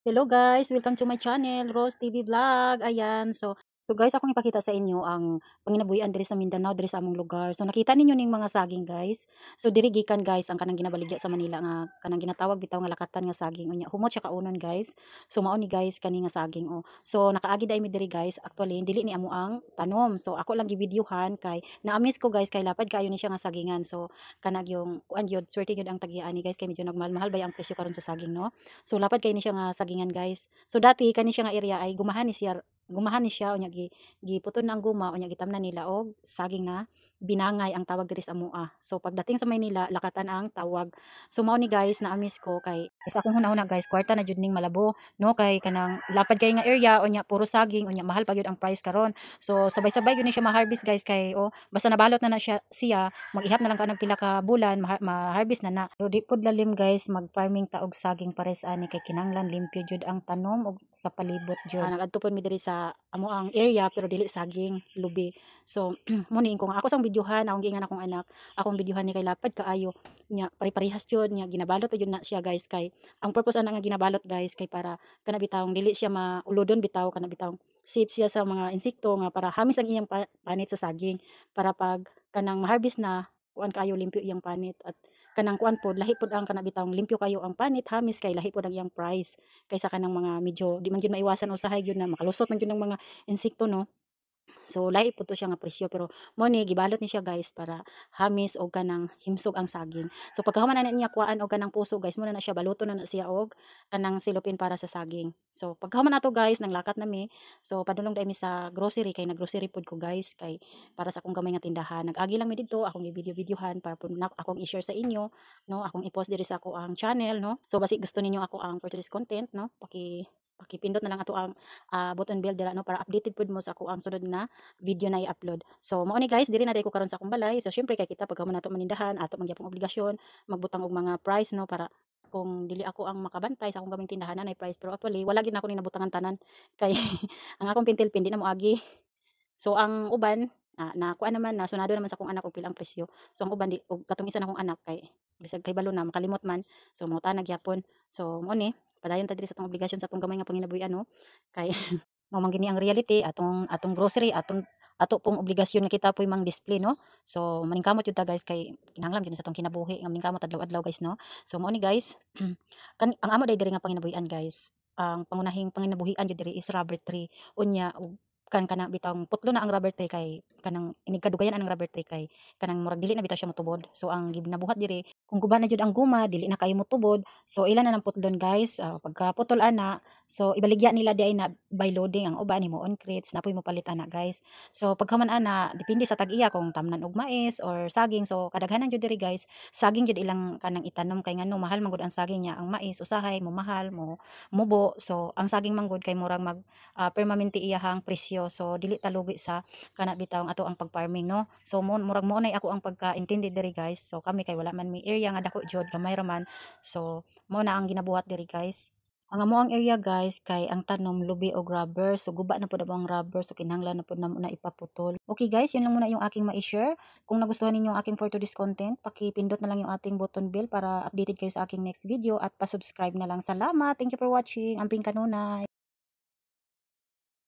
Hello guys, welcome to my channel, Rose TV Vlog. Ayan, so guys, akong ipakita sa inyo ang panginabuhian diri sa Mindanao, diri sa among lugar. So nakita ninyo ning mga saging guys. So diri gikan guys ang kanang ginabaligya sa Manila nga kanang ginatawag bitaw nga lakatan nga saging unya. Humot siya kaunon guys. So mao ni guys kani nga saging oh. So nakaagi dai mi diri guys. Actually dili ni amo ang tanom. So ako lang gibidyohan kay na-amaze ko guys kay lapad kaayo ni siya nga sagingan. So kanag yung kuan gyud, swerte gyud ang tag-ani guys kay medyo nagmahal-mahal ba ang presyo karon sa saging no. So lapad kay ni siya nga sagingan guys. So dati kani siya nga area ay gumahan ni siya unya giputon na ang guma unya gitamnan nila og saging na binangay ang tawag diri sa amoa. So pagdating sa Maynila lakatan ang tawag. So mao ni guys na amis ko kay isa akong hunahuna guys kwarta na jud ning malabo no kay kanang lapad kay nga area unya puro saging unya mahal pa gyud ang price karon. So sabay-sabay gyud ni siya ma-harvest guys kay basta nabalot na siya mag-ihap na lang kanang pila ka bulan ma-harvest na. So di pud lalim guys mag-farming ta og saging pares ani kay kinahanglan limpyo jud ang tanom og sa palibot jud. Nagadto pod mi diri sa amo ang area pero dili saging lubi. So mo ni kung ako sang videohan akong giingan akong anak, akong videohan ni kay lapad kaayo nya pare-parehas jud nya ginabalot pa jud na siya guys kay ang purpose ana nga ginabalot guys kay para kana bitawng dili siya maulodon bitaw kana bitawng safe siya sa mga insekto nga para hamis ang iyang panit sa saging para pag kanang ma-harvest na kuan kayo limpyo iyang panit at kanang kuan pod lahi pod ang kana bitawng limpyo kayo ang panit hamis kay lahi pod ang iyang price kaysa kanang mga medyo di man gyud maiwasan usahay gyud na makalusot man gyud ng mga insekto no. So lahi po to siya nga presyo pero mo ni gibalot ni siya guys para hamis og kanang himsog ang saging. So pagkahuman na niya kuan og kanang puso guys mo na siya baluton na siya og kanang silopin para sa saging. So pagkahuman nato guys nanglakat nami. So padulong dai mi sa grocery kay nag-grocery pod ko guys kay para sa akong gamay nga tindahan. Nag-agi lang mi didto akong i-video-videohan para pud akong i-share sa inyo no, akong i-post diri sa ako ang channel no. So basi gusto ninyo ako ang for today's content no, pakipindot na lang ato ang button bell dira no para updated pud mo sa ako ang sunod na video na i-upload. So mao ni guys diri na day ko karon sa akong balay. So syempre kay kita pagka man nato manindahan ato man gyapong obligasyon magbutang og mga price no para kung dili ako ang makabantay sa akong gaming tindahan na price pero actually wala gid na ako ni nabutangan tanan kay ang akong pintil pindi na moagi. So ang uban na kuan naman na sunado naman sa akong anak og pila ang presyo. So ang uban di og katong isa na akong anak kay bisag kay balo na makalimot man. So mo ta nagyapon. So mo ni padayon ta diri sa atong obligasyon sa atong gamay nga panginabuhi ano kay mao man gini ang reality atong atong grocery ato pong obligasyon nga kita po'y mang display no. So maningkamot jud ta guys kay kinahanglan gyud sa atong kinabuhi nga maningkamot adlaw-adlaw guys no. So mao ni guys ang amo diri nga panginabuhian guys ang pangunahing panginabuhian jud diri is rubber tree unya ug kanang bitawng putlo na ang rubber tree kay kanang inig kadugayan ang rubber tree kay kanang murag dili na bitaw siya motubod. So ang ginabuhat diri kung guba na jud ang guma dili na kayo motubod. So ilan na ng putlon guys pagka putol ana so ibaligya nila di ay na by loading ang uban mo on crates napoy mo palit ana guys. So pagkaman ana depende sa tag-iya kung tamnan og mais or saging. So kadaghanan jud diri guys saging jud ilang kanang itanom kay ngano mahal man gud ang saging niya ang mais usahay mo mahal mo mubo. So ang saging man gud kay murag mag permanente iyahang presyo. So dili ta lugi sa kana bitaw ato ang pag-farming no. So murag mo nay ako ang pagkaintindi diri guys. So kami kay wala man mi area nga dako jud gamay ra man. So mo na ang ginabuhat diri guys. Ang amo ang area guys kay ang tanom lubi og rubber. So guba na pud ang rubber so kinahanglan na pud namo na ipaputol. Okay guys, yun lang muna yung aking ma-share. Kung nagustuhan ninyo ang aking for today's content, pakipindot na lang yung ating button bell para updated kayo sa aking next video at pa-subscribe na lang. Salamat. Thank you for watching. Amping kanunay.